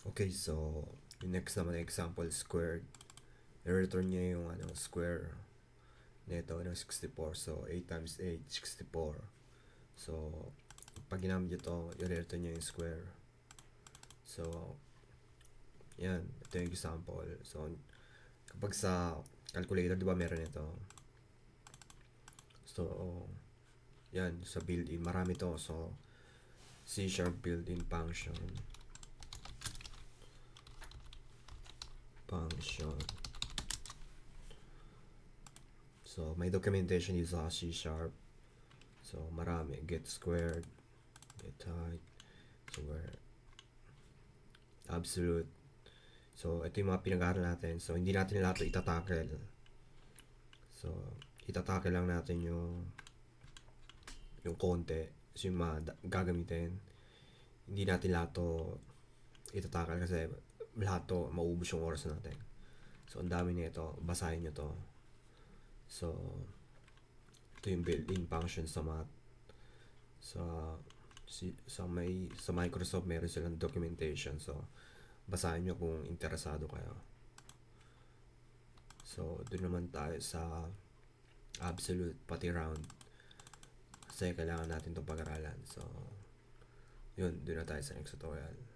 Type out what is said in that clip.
Okay, so yung next naman na example, squared. I-return niya yung square nito ng 64. So 8 times 8, 64. So pag ginamit nyo to, i-return niya yung square. So yan, ito yung example. So kapag sa calculator, di ba meron ito? So yan, sa built-in, marami to. So C# built-in function. So may documentation dito sa C#. So marami, get squared, get height, square, absolute. So ito yung mga pinag-aaral natin. So hindi natin lahat ito itatackle. So itatackle lang natin yung konti. So yung mga gagamitin. Hindi natin lahat to itatackle kasi lahat to maubos yung oras natin. So ang dami nito, basahin nyo to. So ito yung built-in function sa math. Sa Microsoft meron silang documentation. So basahin nyo kung interesado kayo. So doon naman tayo sa absolute pati round. Kasi kailangan natin itong pag-aralan. So yun, doon na tayo sa next tutorial.